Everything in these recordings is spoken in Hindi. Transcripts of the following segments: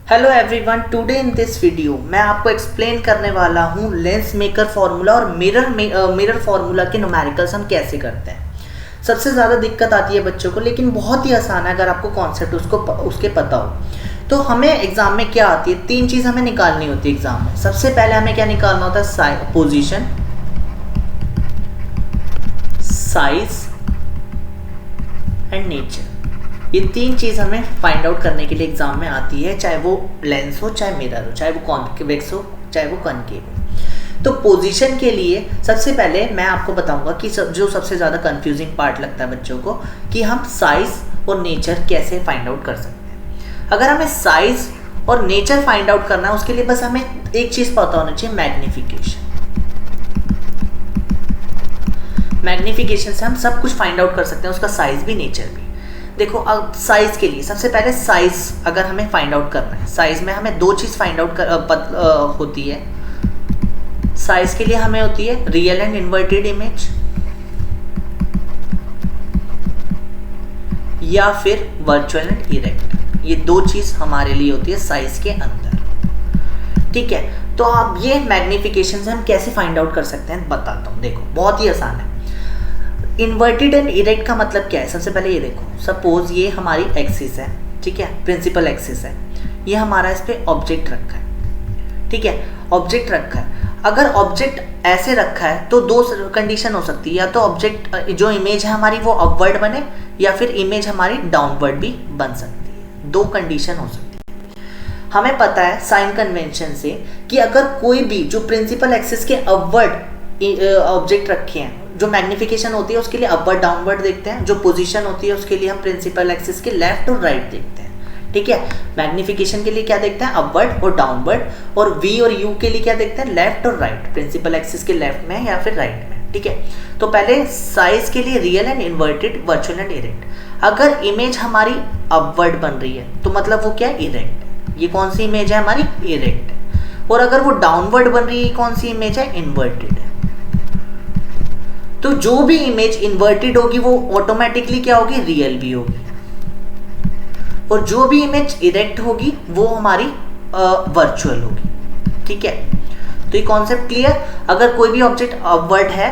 Hello everyone, today in this video मैं आपको एक्सप्लेन करने वाला हूँ लेंस मेकर फार्मूला और मिरर फार्मूला के न्यूमेरिकल्स हम कैसे करते हैं। सबसे ज़्यादा दिक्कत आती है बच्चों को, लेकिन बहुत ही आसान है अगर आपको कॉन्सेप्ट उसके पता हो। तो हमें एग्जाम में क्या आती है, तीन चीज़ हमें निकालनी होती है एग्जाम में। सबसे पहले हमें क्या निकालना होता है, पोजीशन, साइज एंड नेचर। ये तीन चीज़ हमें फाइंड आउट करने के लिए एग्जाम में आती है, चाहे वो लेंस हो, चाहे मिरर हो, चाहे वो कॉन्वेक्स हो, चाहे वो कॉनकेव हो। तो पोजीशन के लिए सबसे पहले मैं आपको बताऊंगा कि जो सबसे ज़्यादा कंफ्यूजिंग पार्ट लगता है बच्चों को, कि हम साइज और नेचर कैसे फाइंड आउट कर सकते हैं। अगर हमें साइज और नेचर फाइंड आउट करना है, उसके लिए बस हमें एक चीज़ पता होना चाहिए, मैग्नीफिकेशन। मैग्नीफिकेशन से हम सब कुछ फाइंड आउट कर सकते हैं, उसका साइज भी, नेचर भी। देखो, अब साइज के लिए सबसे पहले साइज अगर हमें फाइंड आउट करना है, साइज में हमें दो चीज़ फाइंड आउट होती है। साइज के लिए हमें होती है रियल एंड इन्वर्टेड इमेज, या फिर वर्चुअल एंड इरेक्ट। ये दो चीज़ हमारे लिए होती है साइज के अंदर। ठीक है, तो आप ये मैग्निफिकेशन से हम कैसे फाइंड आउट कर सकते हैं बताता हूँ। देखो, बहुत ही आसान है। इन्वर्टेड एंड इरेक्ट का मतलब क्या है, सबसे पहले ये देखो। सपोज ये हमारी एक्सिस है, ठीक है, प्रिंसिपल एक्सिस है। ये हमारा इस पे ऑब्जेक्ट रखा है, ठीक है, ऑब्जेक्ट रखा है। अगर ऑब्जेक्ट ऐसे रखा है तो दो कंडीशन हो सकती है, या तो ऑब्जेक्ट जो इमेज है हमारी वो अपवर्ड बने, या फिर इमेज हमारी डाउनवर्ड भी बन सकती है। दो कंडीशन हो सकती है। हमें पता है साइन कन्वेंशन से कि अगर कोई भी जो प्रिंसिपल एक्सिस के अपवर्ड ऑब्जेक्ट रखे हैं, जो मैग्निफिकेशन होती है उसके लिए अपवर्ड डाउनवर्ड देखते हैं, जो पोजीशन होती है उसके लिए हम प्रिंसिपल एक्सिस के लेफ्ट और राइट देखते हैं। ठीक है, मैग्निफिकेशन के लिए क्या देखते हैं, अपवर्ड और डाउनवर्ड। और वी और यू के लिए क्या देखते हैं, लेफ्ट और राइट, प्रिंसिपल एक्सिस के लेफ्ट में या फिर राइट में। ठीक है, तो पहले साइज के लिए real and inverted, virtual and erect. अगर इमेज हमारी अपवर्ड बन रही है तो मतलब वो क्या है, इरेक्ट। ये कौन सी इमेज है हमारी, इरेक्ट। और अगर वो डाउनवर्ड बन रही है, कौन सी इमेज है, इन्वर्टेड है। तो जो भी इमेज इन्वर्टेड होगी वो ऑटोमेटिकली क्या होगी, रियल भी होगी। और जो भी इमेज इरेक्ट होगी वो हमारी वर्चुअल होगी। ठीक है, तो ये कॉन्सेप्ट क्लियर। अगर कोई भी ऑब्जेक्ट अपवर्ड है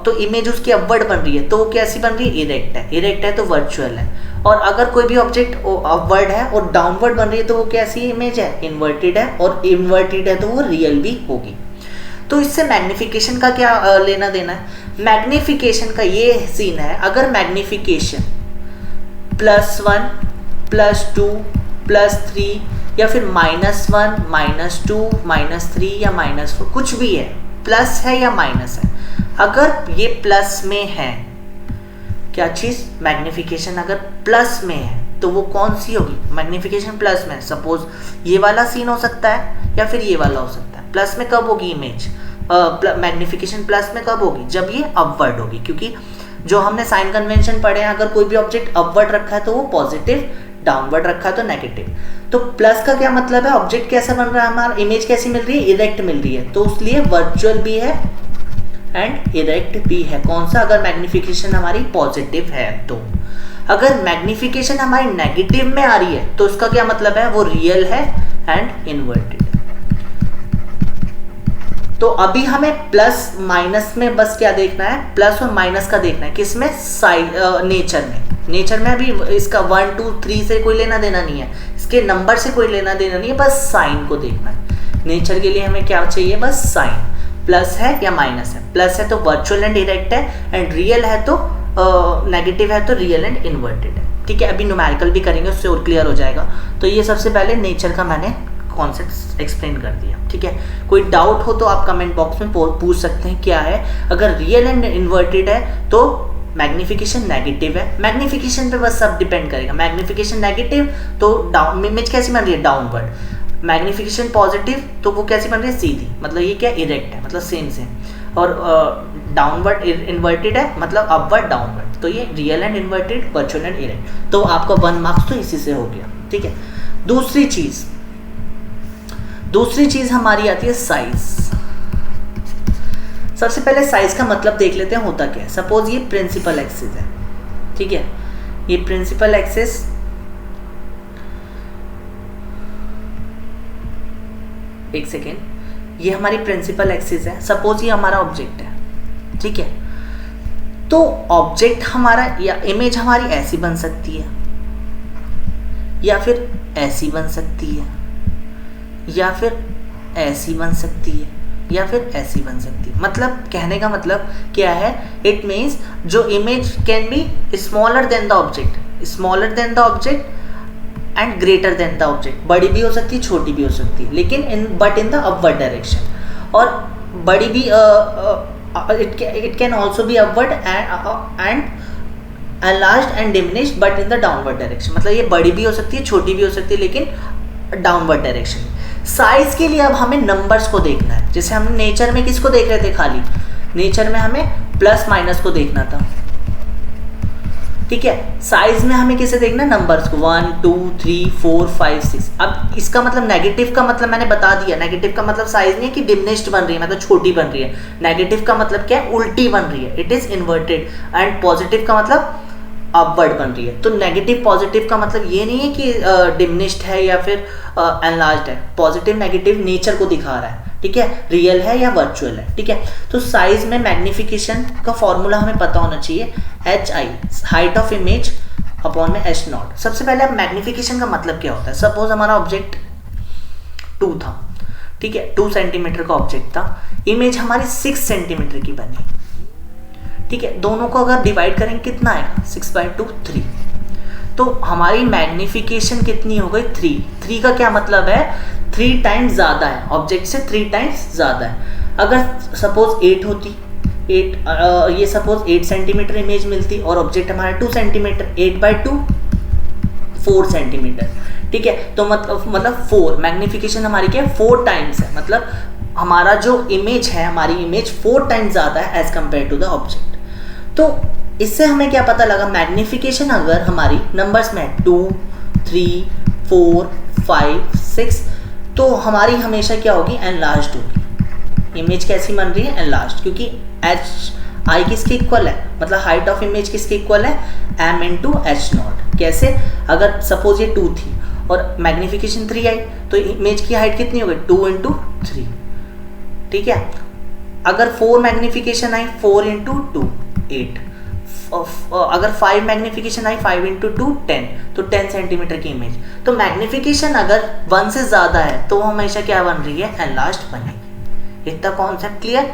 तो इमेज उसकी अपवर्ड बन रही है तो वो कैसी बन रही है, इरेक्ट है। इरेक्ट है तो वर्चुअल है। और अगर कोई भी ऑब्जेक्ट अपवर्ड है और डाउनवर्ड बन रही है तो वो कैसी इमेज है, इन्वर्टेड है। और इन्वर्टेड है तो वो रियल भी होगी। तो इससे मैग्निफिकेशन का क्या लेना देना है। मैग्निफिकेशन का ये सीन है, अगर मैग्निफिकेशन +1 +2 +3 या फिर -1 -2 -3 या -4 कुछ भी है, प्लस है या माइनस है, अगर ये प्लस में है, क्या चीज़, मैग्निफिकेशन अगर प्लस में है तो वो कौन सी होगी, मैग्निफिकेशन प्लस में। सपोज ये वाला सीन हो सकता है या फिर ये वाला हो सकता है। प्लस में कब होगी इमेज, मैग्निफिकेशन प्लस में कब होगी, जब ये अपवर्ड होगी। क्योंकि जो हमने साइन कन्वेंशन पढ़े हैं, अगर कोई भी ऑब्जेक्ट अपवर्ड रखा है तो वो पॉजिटिव, डाउनवर्ड रखा है तो नेगेटिव। तो प्लस का क्या मतलब है, ऑब्जेक्ट कैसा बन रहा है हमारा, इमेज कैसी मिल रही है, इरेक्ट मिल रही है। तो इसलिए वर्चुअल भी है एंड इरेक्ट भी है। कौन सा, अगर मैग्निफिकेशन हमारी पॉजिटिव है तो। अगर मैग्निफिकेशन हमारी नेगेटिव में आ रही है तो उसका क्या मतलब है, वो रियल है एंड इन्वर्टेड। तो अभी हमें प्लस माइनस में बस क्या देखना है, प्लस और माइनस का देखना है। किसमें, नेचर में। नेचर में अभी इसका 1 2 3 से कोई लेना देना नहीं है, इसके नंबर से कोई लेना देना नहीं है, बस साइन को देखना है। नेचर के लिए हमें क्या चाहिए, बस साइन, प्लस है या माइनस है। प्लस है तो वर्चुअल एंड इरेक्ट है, एंड रियल है तो नेगेटिव है तो रियल एंड इन्वर्टेड है। ठीक है, अभी न्यूमेरिकल भी करेंगे, उससे और क्लियर हो जाएगा। तो ये सबसे पहले नेचर का मैंने कॉन्सेप्ट एक्सप्लेन कर दिया। ठीक है, कोई डाउट हो तो आप कमेंट बॉक्स में पूछ सकते हैं क्या है। अगर रियल एंड इन्वर्टेड है तो मैग्निफिकेशन नेगेटिव है, मैग्निफिकेशन पे बस सब डिपेंड करेगा। मैग्निफिकेशन नेगेटिव तो डाउन, इमेज कैसी बन रही है, डाउनवर्ड। मैग्निफिकेशन पॉजिटिव तो वो कैसी बन रही है, सीधी, मतलब ये क्या, इरेक्ट है, मतलब सेम सेम। और डाउनवर्ड इन्वर्टेड है, मतलब अपवर्ड डाउनवर्ड। तो ये real and inverted, virtual and erect. तो आपका 1 मार्क्स तो इसी से हो गया। ठीक है, दूसरी चीज हमारी आती है साइज। सबसे पहले साइज का मतलब देख लेते हैं होता क्या है। सपोज ये प्रिंसिपल एक्सिस है, ठीक है, ये प्रिंसिपल एक्सिस एक सेकेंड, ये हमारी प्रिंसिपल एक्सिस है, सपोज ये हमारा ऑब्जेक्ट है, ठीक है। तो ऑब्जेक्ट हमारा या इमेज हमारी ऐसी बन सकती है, या फिर ऐसी बन सकती है, या फिर ऐसी बन सकती है, या फिर ऐसी बन सकती है। मतलब कहने का मतलब क्या है, इट मीन्स जो image can be smaller than the object and greater than the object. बड़ी भी हो सकती है, छोटी भी हो सकती है, लेकिन इन द अपवर्ड डायरेक्शन। और बड़ी भी it can also be upward and enlarged and diminished but in the downward direction। मतलब ये बड़ी भी हो सकती है, छोटी भी हो सकती है, लेकिन डाउनवर्ड डायरेक्शन। साइज के लिए अब हमें नंबर्स को देखना है। जैसे हम नेचर में किसको देख रहे थे, खाली नेचर में हमें प्लस माइनस को देखना था, ठीक है। साइज में हमें किसे देखना, नंबर्स को, 1 2 3 4 5 6। अब इसका मतलब नेगेटिव का मतलब मैंने बता दिया, नेगेटिव का मतलब साइज नहीं है कि डिमिनिश्ड बन रही है, मतलब छोटी बन रही है। नेगेटिव का मतलब क्या है, उल्टी बन रही है, it is inverted. And positive का मतलब अपवर्ड बन रही है। तो नेगेटिव पॉजिटिव का मतलब ये नहीं है कि डिमिनिश्ड है या फिर एनलार्ज्ड है। पॉजिटिव नेगेटिव नेचर को दिखा रहा है, ठीक है, रियल है या वर्चुअल है, ठीक है। तो साइज में मैग्निफिकेशन का फॉर्मूला हमें पता होना चाहिए, HI height of image upon में H0। सबसे पहले अब मैग्निफिकेशन का मतलब क्या होता है। सपोज हमारा ऑब्जेक्ट 2 था, ठीक है, 2 सेंटीमीटर का ऑब्जेक्ट था, इमेज हमारी 6 सेंटीमीटर की बनी, ठीक है। दोनों को अगर डिवाइड करेंगे कितना आएगा, 6/2 3। तो हमारी मैग्निफिकेशन कितनी हो गई, 3। 3 का क्या मतलब है, 3 टाइम्स ज़्यादा है, ऑब्जेक्ट से 3 टाइम्स ज़्यादा है। अगर सपोज 8 होती, 8 ये सपोज 8 सेंटीमीटर इमेज मिलती और ऑब्जेक्ट हमारा 2 सेंटीमीटर, 8/2 4 सेंटीमीटर, ठीक है। तो मतलब 4 मैग्निफिकेशन हमारी क्या है, 4 टाइम्स है। मतलब हमारा जो इमेज है, हमारी इमेज 4 टाइम्स ज़्यादा है as compare to the object. तो इससे हमें क्या पता लगा, मैग्निफिकेशन अगर हमारी नंबर्स में 2 3 4 5 6, तो हमारी हमेशा क्या होगी, एनलार्ज्ड होगी। इमेज कैसी बन रही है, एनलार्ज्ड, क्योंकि HI किसके इक्वल है, मतलब हाइट ऑफ इमेज किसके इक्वल है, M into H0। कैसे, अगर सपोज ये 2 थी और मैग्निफिकेशन 3 आई, तो इमेज की हाइट कितनी हो गई, 2 into 3, ठीक है। अगर 4 मैग्निफिकेशन आई, 4 into 2 8। अगर 5 मैग्निफिकेशन आई, 5 into 2 10, तो 10 सेंटीमीटर की इमेज। तो मैग्निफिकेशन अगर 1 से ज़्यादा है तो वो हमेशा क्या बन रही है, एनलार्ज्ड बनेगी। इतना कॉन्सेप्ट क्लियर।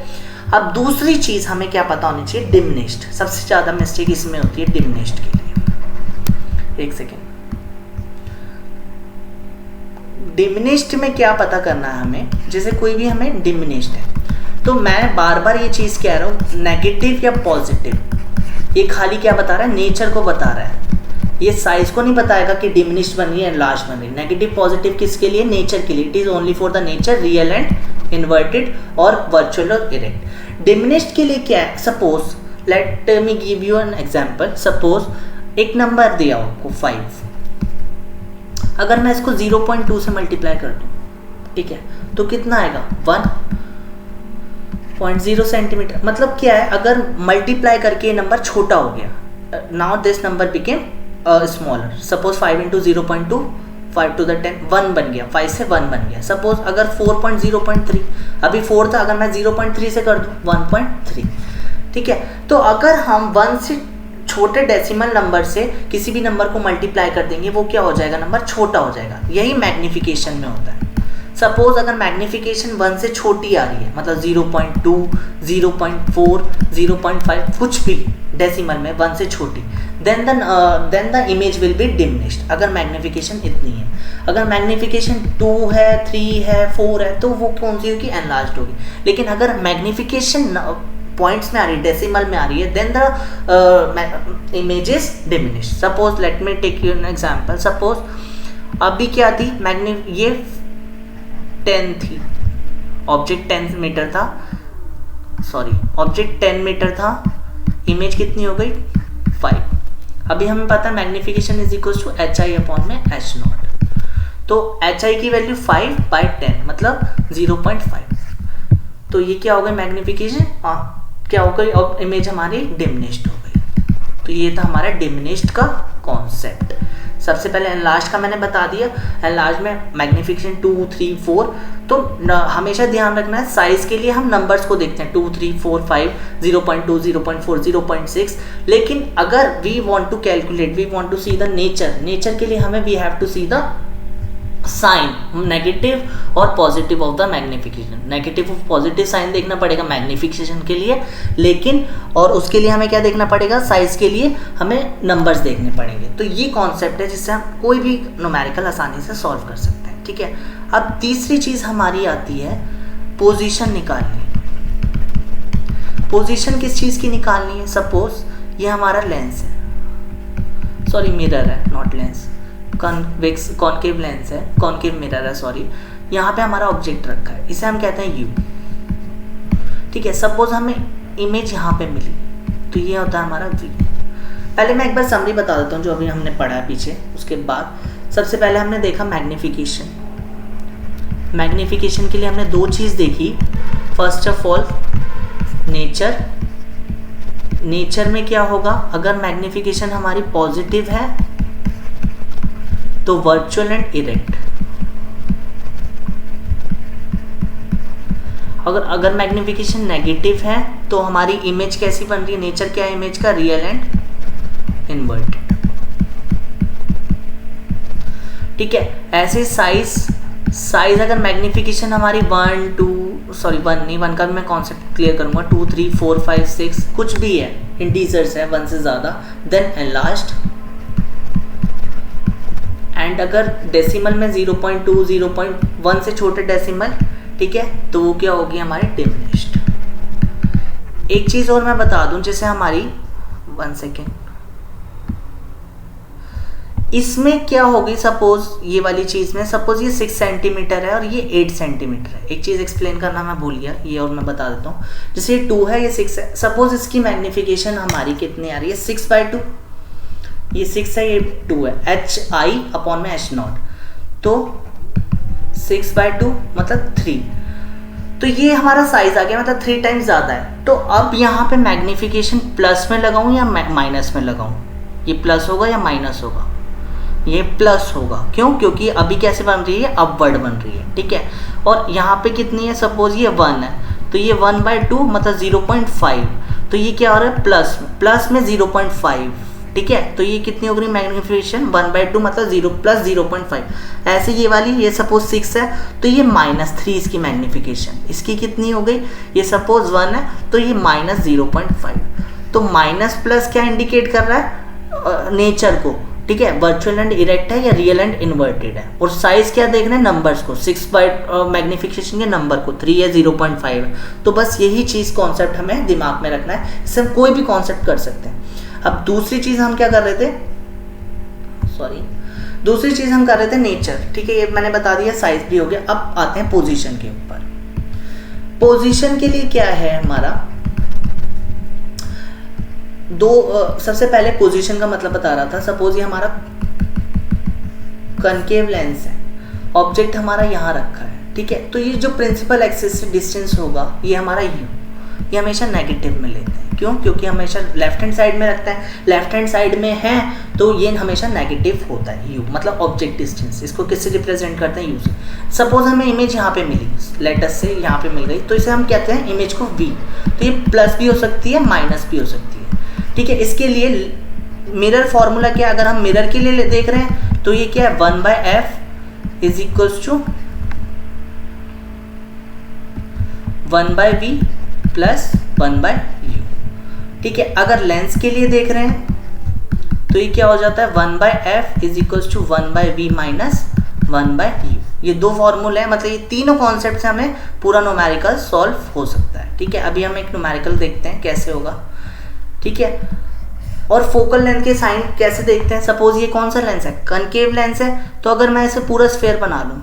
अब दूसरी चीज़ हमें क्या पता होनी चाहिए, डिमिनिश्ड। सबसे ज़्यादा मिस्टेक इसमें होती है डिमिनिश्ड के लिए। एक सेकेंड, डिमिनिश्ड में क्या पता करना है हमें, जैसे कोई भी हमें डिमिनिश्ड है, तो मैं बार बार ये चीज़ कह रहा हूँ, नेगेटिव या पॉजिटिव, ये खाली क्या बता रहा है, नेचर को बता रहा है। ये साइज को नहीं बताएगा कि डिमिनिश्ड बन रही है, लार्ज बन रही है। नेगेटिव पॉजिटिव किसके लिए, नेचर के लिए। It is only for the nature, real and inverted और वर्चुअल और इरेक्ट। डिमिनिश्ड के लिए क्या है, suppose let me give you an example. Suppose एक नंबर दिया आपको 5, अगर मैं इसको 0.2 से मल्टीप्लाई कर दूँ, ठीक है, तो कितना आएगा, 1.0 सेंटीमीटर। मतलब क्या है, अगर मल्टीप्लाई करके ये नंबर छोटा हो गया, now this number became smaller. Suppose 5 into 0.2 5 to the 10 1 बन गया, 5 से 1 बन गया। सपोज अगर 4.0.3, अभी 4 था, अगर मैं 0.3 से कर दूँ 1.3, ठीक है। तो अगर हम 1 से छोटे डेसिमल नंबर से किसी भी नंबर को मल्टीप्लाई कर देंगे, वो क्या हो जाएगा, नंबर छोटा हो जाएगा। यही मैग्निफिकेशन में होता है। सपोज अगर मैग्निफिकेशन 1 से छोटी आ रही है, मतलब 0.2 0.4 0.5 कुछ भी डेसिमल में 1 से छोटी, then the image will be diminished. अगर मैग्निफिकेशन इतनी है, अगर मैग्निफिकेशन 2 है 3 है 4 है, तो वो कौन सी होगी, एनलार्ज्ड होगी। लेकिन अगर मैग्निफिकेशन पॉइंट्स में आ रही है, डेसिमल में आ रही है, then the image is diminished. Suppose let me take you an example. Suppose अभी क्या थी, ये 10 थी, ऑब्जेक्ट 10 मीटर था, सॉरी ऑब्जेक्ट 10 मीटर था, इमेज कितनी हो गई 5। अभी हमें पता है magnification is equal to HI upon में H0। तो HI की वैल्यू 5/10 मतलब 0.5। तो ये क्या हो गई, मैग्निफिकेशन क्या हो गई, और इमेज हमारी डिमिनिश्ड हो गई। तो ये था हमारा डिमिनिश्ड का कॉन्सेप्ट। सबसे पहले एनलार्ज का मैंने बता दिया, एनलार्ज में मैग्निफिकेशन 2, 3, 4। तो हमेशा ध्यान रखना है साइज के लिए हम नंबर्स को देखते हैं 2, 3, 4, 5, 0.2, 0.4, 0.6। लेकिन अगर we want to calculate, we want to see the nature के लिए हमें we have to see the sign, negative और positive of the magnification. Negative और पॉजिटिव साइन देखना पड़ेगा मैग्निफिकेशन के लिए, लेकिन और उसके लिए हमें क्या देखना पड़ेगा, साइज के लिए हमें नंबर्स देखने पड़ेंगे। तो ये कॉन्सेप्ट है जिससे हम कोई भी न्यूमेरिकल आसानी से सॉल्व कर सकते हैं। ठीक है, अब तीसरी चीज़ हमारी आती है पोजीशन निकालनी। पोजीशन किस चीज़ की निकालनी है? सपोज ये हमारा लेंस है, सॉरी मिरर है, not lens, convex concave lens है, कॉनकेव मिरर है, सॉरी। यहाँ पे हमारा ऑब्जेक्ट रखा है, इसे हम कहते हैं यू। ठीक है, सपोज हमें इमेज यहाँ पे मिली, तो ये होता है हमारा वी। पहले मैं एक बार समरी बता देता हूँ जो अभी हमने पढ़ा है पीछे। उसके बाद सबसे पहले हमने देखा मैग्निफिकेशन। मैग्निफिकेशन के लिए हमने दो चीज़ देखी। फर्स्ट ऑफ ऑल नेचर में क्या होगा, अगर मैग्निफिकेशन हमारी पॉजिटिव है तो वर्चुअल एंड इरेक्ट। अगर मैग्निफिकेशन नेगेटिव है तो हमारी इमेज कैसी बन रही है, नेचर क्या है इमेज का, रियल एंड इन्वर्टेड। ठीक है, ऐसे साइज अगर मैग्निफिकेशन हमारी 1, 2, सॉरी 1 नहीं, 1 का भी मैं कॉन्सेप्ट क्लियर करूंगा, 2, 3, 4, 5, 6 कुछ भी है, इंटीजर्स है 1 से ज़्यादा, देन एनलार्ज्ड। एंड अगर डेसिमल में 0.2, 0.1 से छोटे डेसिमल, ठीक है, तो वो क्या होगी हमारी डिमिनिश्ड। एक चीज़ और मैं बता दूं, जैसे हमारी 1 सेकेंड, इसमें क्या होगी, सपोज ये वाली चीज़ में, सपोज ये 6 सेंटीमीटर है और ये 8 सेंटीमीटर है। एक चीज़ एक्सप्लेन करना मैं भूल गया, ये और मैं बता देता हूँ। जैसे ये 2 है, ये 6 है, सपोज इसकी मैग्निफिकेशन हमारी कितनी आ रही है, 6/2। ये 6 है, ये 2 है, HI/H0, तो 6/2 मतलब 3। तो ये हमारा साइज आ गया, मतलब 3 टाइम्स ज़्यादा है। तो अब यहाँ पे मैग्निफिकेशन प्लस में लगाऊँ या माइनस में लगाऊँ, ये प्लस होगा या माइनस होगा, ये प्लस होगा। क्यों? क्योंकि अभी कैसे बन रही है, अपवर्ड बन रही है। ठीक है, और यहाँ पे कितनी है, सपोज ये 1 है, तो ये 1/2 मतलब 0.5, तो ये क्या हो रहा है, प्लस में 0.5। ठीक है, तो ये कितनी हो गई मैग्निफिकेशन, 1/2 मतलब 0 + 0.5। ऐसे ये वाली, ये सपोज 6 है, तो ये -3 इसकी मैग्निफिकेशन, इसकी कितनी हो गई, ये सपोज 1 है, तो ये -0.5। तो माइनस प्लस क्या इंडिकेट कर रहा है, नेचर को। ठीक है, वर्चुअल एंड इरेक्ट है या रियल एंड इन्वर्टेड है। और साइज क्या देख रहे हैं, नंबर्स को, 6 मैग्निफिकेशन के नंबर को, 3 है, 0.5 है। तो बस यही चीज़ कॉन्सेप्ट हमें दिमाग में रखना है, इससे हम कोई भी कॉन्सेप्ट कर सकते हैं। अब दूसरी चीज़ हम क्या कर रहे थे, दूसरी चीज़ हम कर रहे थे नेचर। ठीक है, ये मैंने बता दिया, साइज भी हो गया। अब आते हैं पोजीशन के ऊपर। पोजीशन के लिए क्या है हमारा, सबसे पहले पोजीशन का मतलब बता रहा था। सपोज ये हमारा कनकेव लेंस है, ऑब्जेक्ट हमारा यहाँ रखा है। ठीक है, तो ये जो प्रिंसिपल एक्सिस से डिस्टेंस होगा, ये हमारा ये हमेशा नेगेटिव में लेते हैं। क्यों? क्योंकि हमेशा लेफ्ट हैंड साइड में रखता है, लेफ्ट हैंड साइड में है तो ये हमेशा नेगेटिव होता है। यू मतलब ऑब्जेक्ट डिस्टेंस, इसको किससे रिप्रेजेंट करते हैं, यू से। सपोज हमें इमेज यहाँ पे मिली, लेटस से यहाँ पे मिल गई, तो इसे हम कहते हैं इमेज को वी। तो ये प्लस भी हो सकती है, माइनस भी हो सकती है। ठीक है, इसके लिए मिरर फॉर्मूला क्या है, अगर हम मिरर के लिए देख रहे हैं तो ये क्या है, 1/f = 1/v + 1/u। ठीक है, अगर लेंस के लिए देख रहे हैं तो ये क्या हो जाता है, 1/f = 1/v - 1/u। ये दो फॉर्मूले हैं, मतलब ये तीनों कॉन्सेप्ट से हमें पूरा न्यूमेरिकल सॉल्व हो सकता है। ठीक है, अभी हम एक न्यूमेरिकल देखते हैं कैसे होगा। ठीक है, और फोकल लेंथ के साइन कैसे देखते हैं। सपोज ये कौन सा लेंस है, कनकेव लेंस है, तो अगर मैं इसे पूरा स्फेयर बना लूँ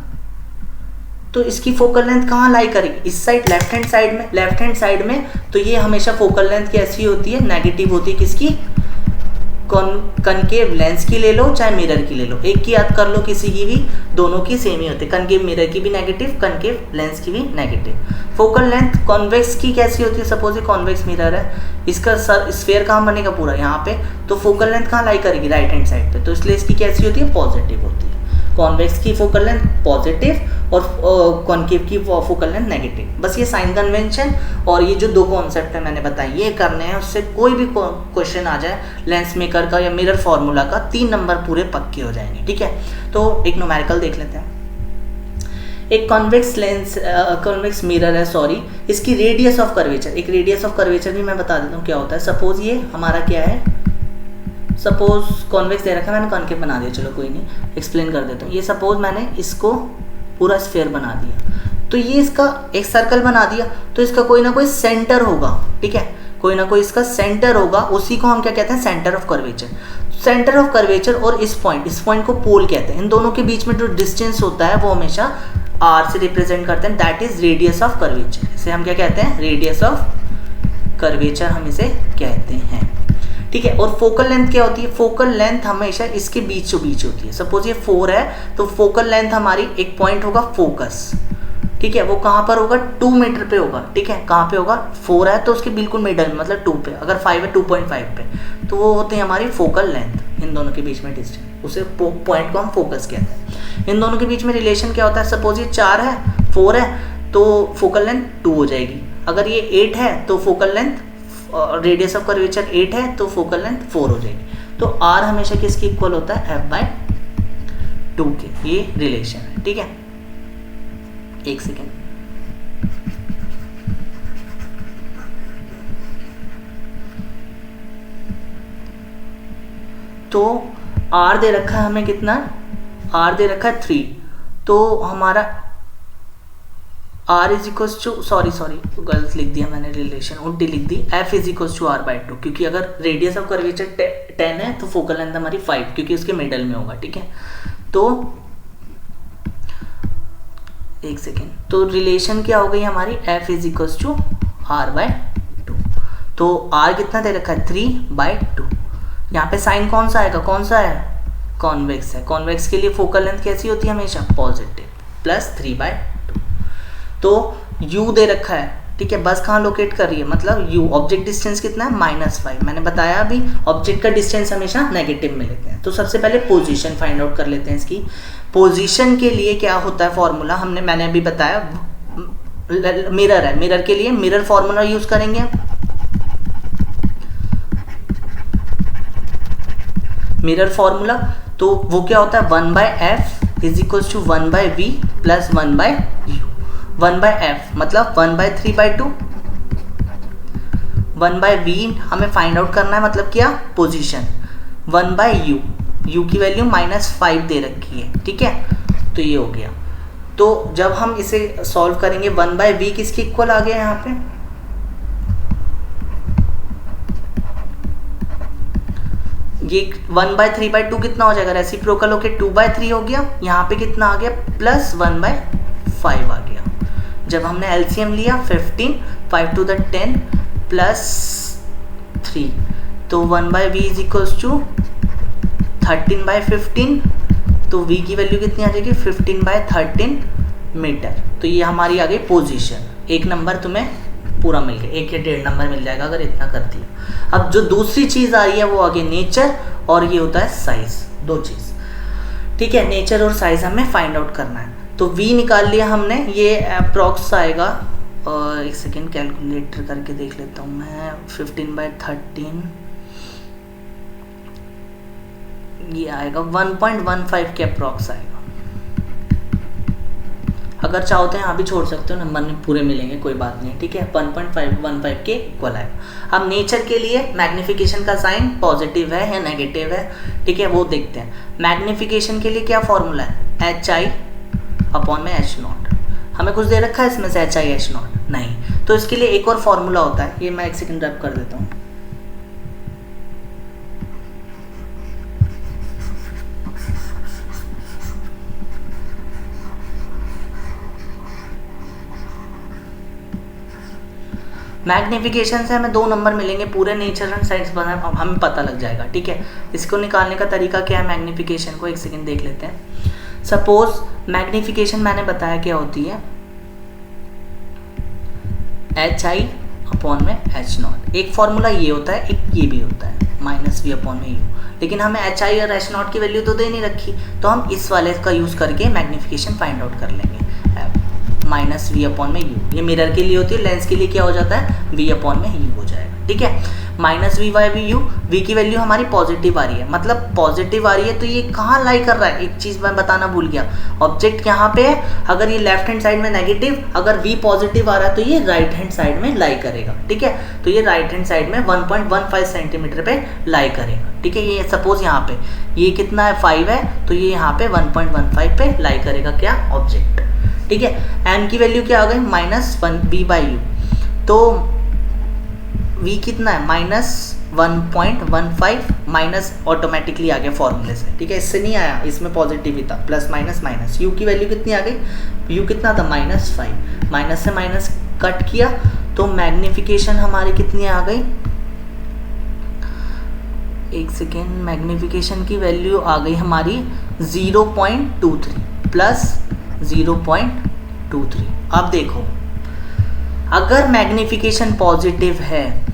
तो इसकी फोकल लेंथ कहाँ लाई करेगी, इस साइड, लेफ्ट हैंड साइड में। तो ये हमेशा फोकल लेंथ कैसी होती है, नेगेटिव होती है, किसकी, कनकेव लेंस की ले लो चाहे मिरर की ले लो, एक की याद कर लो किसी की भी, दोनों की सेम ही होती है। कनकेव मिरर की भी नेगेटिव, कनकेव लेंस की भी नेगेटिव। फोकल लेंथ कॉन्वेक्स की कैसी होती है, सपोज ये कॉन्वेक्स मिरर है, इसका स्फीयर कहाँ बनेगा पूरा यहाँ पे, तो फोकल लेंथ कहाँ लाई करेगी, राइट हैंड साइड पे, तो इसलिए इसकी कैसी होती है, पॉजिटिव होती है। कॉन्वेक्स की फोकल लेंथ पॉजिटिव और कॉन्केव की फोकल लेंथ नेगेटिव। बस ये साइन कन्वेंशन और ये जो दो कॉन्सेप्ट है मैंने बताए ये करने हैं, उससे कोई भी क्वेश्चन आ जाए लेंस मेकर का या मिरर फार्मूला का 3 नंबर पूरे पक्के हो जाएंगे। ठीक है, तो एक न्यूमेरिकल देख लेते हैं। एक कॉन्वेक्स लेंस कॉन्वेक्स मिरर है, सॉरी, इसकी रेडियस ऑफ कर्वेचर, एक रेडियस ऑफ कर्वेचर भी मैं बता देता हूँ क्या होता है। सपोज ये हमारा क्या है, सपोज कॉन्वेक्स दे रखा है, मैंने कॉन्केव बना दिया, चलो कोई नहीं, एक्सप्लेन कर देता हूँ। ये सपोज मैंने इसको पूरा स्फीयर बना दिया, तो ये इसका एक सर्कल बना दिया, तो इसका कोई ना कोई सेंटर होगा। ठीक है, कोई ना कोई इसका सेंटर होगा, उसी को हम क्या कहते हैं, centre of curvature. Centre of curvature और इस पॉइंट को पोल कहते हैं। इन दोनों के बीच में जो डिस्टेंस होता है वो हमेशा आर से रिप्रेजेंट करते हैं, that is radius of curvature. इसे हम क्या कहते हैं, रेडियस ऑफ कर्वेचर हम इसे कहते हैं। ठीक है, और फोकल लेंथ क्या होती है, फोकल लेंथ हमेशा इसके बीचों बीच होती है। सपोज ये 4 है तो फोकल लेंथ हमारी एक पॉइंट होगा फोकस, ठीक है, वो कहाँ पर होगा, 2 मीटर पे होगा। ठीक है, कहाँ पे होगा, 4 है तो उसके बिल्कुल मिडल में, मतलब 2 पे, अगर 5 है 2.5 पे, तो वो होते हैं हमारी फोकल लेंथ। इन दोनों के बीच में डिस्टेंस, उसे पॉइंट को हम फोकस कहते हैं। इन दोनों के बीच में रिलेशन क्या होता है, सपोज ये 4 है 4 है तो फोकल लेंथ 2 हो जाएगी। अगर ये 8 है तो focal length, radius of curvature 8 है तो फोकल लेंथ 4 हो जाएगी। तो आर हमेशा किसके इक्वल होता है, f/2 के, ये रिलेशन है। ठीक है, एक सेकेंड, तो आर दे रखा है हमें कितना, आर दे रखा है 3, तो हमारा r is equal to, sorry गलत लिख दिया मैंने, रिलेशन उल्टी लिख दी, f is equal to r/2, क्योंकि अगर रेडियस ऑफ कर्वेचर 10 है तो फोकल लेंथ हमारी 5, क्योंकि उसके मिडल में होगा। ठीक है, तो एक सेकेंड, तो रिलेशन क्या हो गई हमारी, f is equal to r/2। तो r कितना दे रखा है, 3/2। यहाँ पे साइन कौन सा आएगा, कौन सा है, कॉन्वेक्स है। कॉन्वेक्स के लिए फोकल लेंथ कैसी होती है, हमेशा पॉजिटिव, प्लस 3/2। तो u दे रखा है, ठीक है, बस कहाँ लोकेट कर रही है, मतलब u, ऑब्जेक्ट डिस्टेंस कितना है, -5। मैंने बताया अभी ऑब्जेक्ट का डिस्टेंस हमेशा नेगेटिव में लेते हैं। तो सबसे पहले पोजीशन फाइंड आउट कर लेते हैं इसकी। पोजीशन के लिए क्या होता है फॉर्मूला, मैंने अभी बताया, मिरर है, मिरर के लिए मिरर फॉर्मूला यूज करेंगे। मिरर फॉर्मूला तो वो क्या होता है, 1/f is equal to 1/v plus 1/u। 1/f मतलब 1/3/2, 1/v हमें फाइंड आउट करना है, मतलब क्या, पोजीशन। 1/u, u की वैल्यू -5 दे रखी है। ठीक है, तो ये हो गया। तो जब हम इसे सॉल्व करेंगे 1/v किसके इक्वल आ गया यहाँ पे, ये 1/3/2 कितना हो जाएगा, रेसिप्रोकल होके 2/3 हो गया, यहाँ पे कितना आ गया, प्लस 1/5 आ गया। जब हमने एलसीएम लिया 15, 5 to the 10 प्लस 3, तो 1/v इज इक्वल्स टू 13/15, तो v की वैल्यू कितनी आ जाएगी, 15/13 मीटर। तो ये हमारी आ गई पोजीशन। 1 नंबर तुम्हें पूरा मिल गया, 1 या 1.5 नंबर मिल जाएगा अगर इतना कर दिया। अब जो दूसरी चीज़ आ रही है वो आगे नेचर, और ये होता है साइज, 2 चीज़। ठीक है, नेचर और साइज हमें फाइंड आउट करना है। तो v निकाल लिया हमने, ये अप्रॉक्स आएगा, एक सेकेंड कैलकुलेटर करके देख लेता हूँ मैं, 15/13 ये आएगा 1.15 के अप्रॉक्स आएगा। अगर चाहो तो यहाँ भी छोड़ सकते हो, नंबर पूरे मिलेंगे, कोई बात नहीं। ठीक है, 1.515 के इक्वल आएगा। अब नेचर के लिए मैग्निफिकेशन का साइन पॉजिटिव है या नेगेटिव है, ठीक है, वो देखते हैं। मैग्निफिकेशन के लिए क्या फॉर्मूला है, HI/H0। हमें कुछ दे रखा है इसमें से HI/H0 नहीं, तो इसके लिए एक और फॉर्मूला होता है, ये मैं एक सेकंड रैप कर देता हूँ। मैग्नीफिकेशन से हमें 2 नंबर मिलेंगे, पूरे नेचर एंड साइंस पर हमें पता लग जाएगा, ठीक है। इसको निकालने का तरीका क्या है, मैग्नीफिकेशन को एक सेकेंड देख लेते हैं। सपोज मैग्नीफिकेशन मैंने बताया क्या होती है, HI अपॉन में H0। एक फॉर्मूला ये होता है, एक ये भी होता है -V अपॉन में U, लेकिन हमें HI और H0 की वैल्यू तो दे नहीं रखी, तो हम इस वाले का यूज़ करके मैग्नीफिकेशन फाइंड आउट कर लेंगे। -V अपॉन में U, ये मिरर के लिए होती है, लेंस के लिए क्या हो जाता है, V अपॉन में U हो जाएगा, ठीक है। -V/U, V की वैल्यू हमारी पॉजिटिव आ रही है, मतलब पॉजिटिव आ रही है, तो ये कहाँ लाई कर रहा है, एक चीज़ मैं बताना भूल गया, ऑब्जेक्ट यहाँ पे है, अगर ये लेफ्ट हैंड साइड में नेगेटिव, अगर V पॉजिटिव आ रहा है तो ये राइट हैंड साइड में लाई करेगा, ठीक है। तो ये राइट हैंड साइड में 1.15 सेंटीमीटर पे लाई करेगा, ठीक है। ये सपोज यहाँ पे ये कितना है, 5 है, तो ये यहाँ पे 1.15 पे लाई करेगा क्या, ऑब्जेक्ट, ठीक है। M की वैल्यू क्या आ गई, -1V/U, तो V कितना है, -1.15 माइनस ऑटोमेटिकली आ गया फॉर्मूले से, ठीक है। इससे नहीं आया, इसमें पॉजिटिव ही था, प्लस माइनस माइनस। U की वैल्यू कितनी आ गई, U कितना था, -5, माइनस से माइनस कट किया, तो मैग्नीफिकेशन हमारी कितनी आ गई, एक सेकेंड, मैग्नीफिकेशन की वैल्यू आ गई हमारी 0.23 प्लस 0.23। अब देखो, अगर मैग्नीफिकेशन पॉजिटिव है,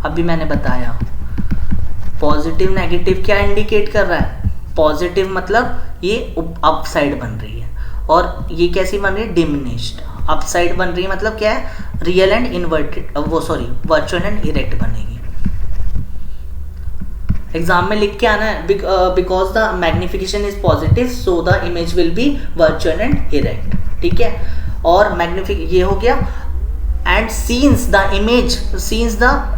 अभी मैंने बताया पॉजिटिव नेगेटिव क्या इंडिकेट कर रहा है, पॉजिटिव मतलब ये अप साइड बन रही है, और ये कैसी बन रही है, डिमिनिश्ड अप साइड बन रही है, मतलब क्या है, real and inverted, virtual and erect बनेगी। एग्जाम में लिख के आना है, because the magnification is positive so the image will be virtual and erect, ठीक है। और मैग्नीफिक ये हो गया, and since the image, since the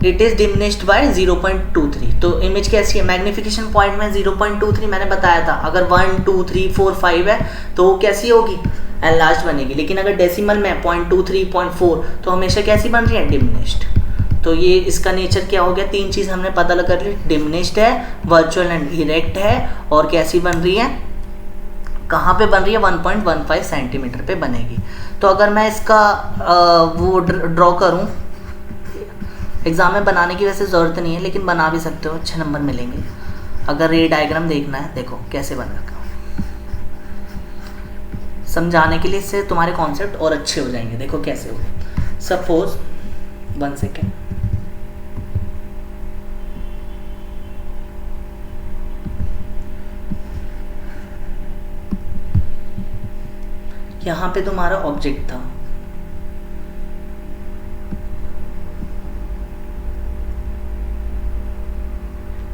it is diminished by 0.23, तो इमेज कैसी है, मैग्नीफिकेशन पॉइंट में 0.23 मैंने बताया था, अगर 1 2 3 4 5 है तो वो कैसी होगी, एनलार्ज बनेगी, लेकिन अगर डेसिमल में 0.23 0.4 तो हमेशा कैसी बन रही है, डिमिनिश्ड। तो ये इसका नेचर क्या हो गया, 3 चीज़ हमने पता कर ली, डिमिनिश्ड है, वर्चुअल एंड इरेक्ट है, और कैसी बन रही है, कहाँ पे बन रही है, 1.15 सेंटीमीटर पे बनेगी। तो अगर मैं इसका वो ड्रॉ करूँ, एग्जाम में बनाने की वैसे ज़रूरत नहीं है, लेकिन बना भी सकते हो, अच्छे नंबर मिलेंगे। अगर रे डायग्राम देखना है, देखो कैसे बन रखा, समझाने के लिए इससे तुम्हारे कॉन्सेप्ट और अच्छे हो जाएंगे। देखो कैसे हो, सपोज 1 सेकेंड, यहाँ पे तुम्हारा ऑब्जेक्ट था,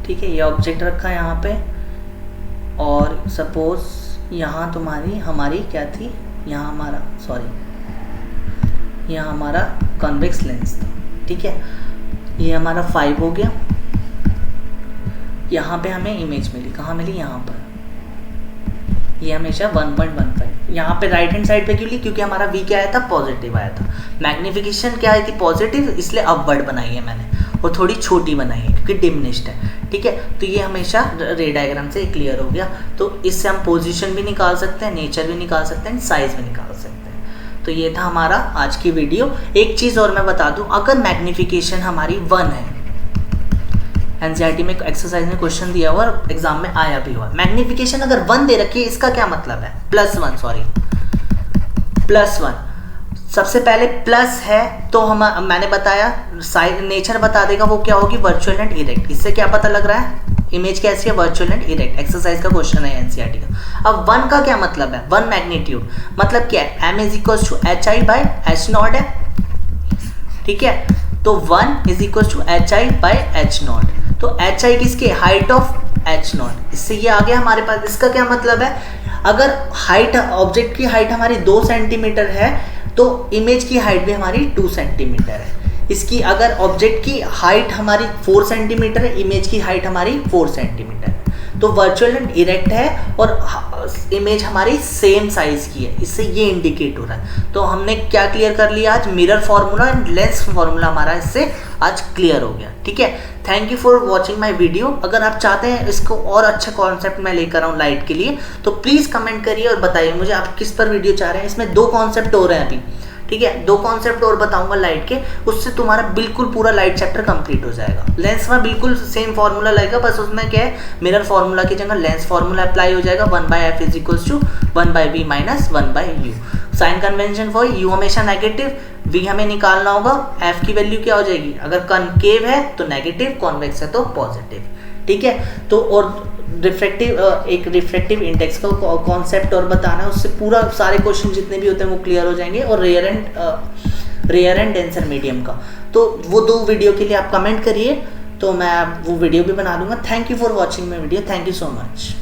ठीक है, ये ऑब्जेक्ट रखा है यहाँ पे, और सपोज यहाँ तुम्हारी हमारी क्या थी, यहाँ हमारा यहाँ हमारा कॉन्वेक्स लेंस था, ठीक है। ये हमारा 5 हो गया, यहाँ पे हमें इमेज मिली, कहाँ मिली, यहाँ पर, ये हमेशा 1.15, यहाँ पे राइट हैंड साइड पे क्यों ली, क्योंकि हमारा V क्या आया था, पॉजिटिव आया था, मैग्नीफिकेशन क्या आई थी, पॉजिटिव, इसलिए अपवर्ड बनाई है मैंने, और थोड़ी छोटी बनाई है क्योंकि डिमिनिश्ड है, ठीक है। तो ये हमेशा रे डायग्राम से क्लियर हो गया। तो इससे हम पोजीशन भी निकाल सकते हैं, नेचर भी निकाल सकते हैं, साइज भी निकाल सकते हैं। तो ये था हमारा आज की वीडियो। एक चीज़ और मैं बता दूं, अगर मैग्नीफिकेशन हमारी 1 है, एनसीईआरटी में एक्सरसाइज में क्वेश्चन दिया हुआ और एग्जाम में आया भी हुआ, मैग्नीफिकेशन अगर 1 दे रखी है, इसका क्या मतलब है, +1 सबसे पहले प्लस है, तो हम मैंने बताया साइज नेचर बता देगा वो क्या होगी, वर्चुअल एंड इरेक्ट। इससे क्या पता लग रहा है, इमेज कैसी है, वर्चुअल एंड इरेक्ट। एक्सरसाइज का क्वेश्चन है एनसीईआरटी का। अब 1 का क्या मतलब है, 1 मैग्नीट्यूड मतलब क्या है, m = HI/H0 है, ठीक है। तो 1 = HI/H0, तो HI किसके, हाइट ऑफ H0। इससे ये आ गया हमारे पास। इसका क्या मतलब है, अगर हाइट ऑब्जेक्ट की हाइट हमारी 2 सेंटीमीटर है तो इमेज की हाइट भी हमारी 2 सेंटीमीटर है। इसकी अगर ऑब्जेक्ट की हाइट हमारी 4 सेंटीमीटर है, इमेज की हाइट हमारी 4 सेंटीमीटर है, तो वर्चुअल एंड इरेक्ट है और इमेज हमारी सेम साइज की है। इससे ये इंडिकेट हो रहा है। तो हमने क्या क्लियर कर लिया आज, mirror formula and lens formula हमारा इससे आज क्लियर हो गया, ठीक है। Thank you for watching my video. अगर आप चाहते हैं इसको और अच्छा कॉन्सेप्ट मैं लेकर आऊँ लाइट के लिए, तो प्लीज़ कमेंट करिए और बताइए मुझे आप किस पर वीडियो चाह रहे हैं। इसमें 2 कॉन्सेप्ट हो रहे हैं अभी, ठीक है, 2 कॉन्सेप्ट और बताऊंगा लाइट के, उससे तुम्हारा बिल्कुल पूरा लाइट चैप्टर कंप्लीट हो जाएगा। लेंस में बिल्कुल सेम फॉर्मूला लगेगा, बस उसमें क्या है, मिरर फॉर्मूला की जगह लेंस फॉर्मूला अप्लाई हो जाएगा, 1/f is equals to 1/v minus 1/u। Sign convention for u हमेशा नेगेटिव, v हमें निकालना होगा, f की वैल्यू क्या हो जाएगी, अगर कनकेव है तो नेगेटिव, कॉन्वेक्स है तो पॉजिटिव, ठीक है। तो और रिफ्रैक्टिव एक रिफ्रैक्टिव इंडेक्स का कॉन्सेप्ट और बताना है, उससे पूरा सारे क्वेश्चन जितने भी होते हैं वो क्लियर हो जाएंगे। और रेयर एंड डेंसर मीडियम का, तो वो 2 वीडियो के लिए आप कमेंट करिए, तो मैं वो वीडियो भी बना दूंगा। Thank you for watching my video, thank you so much.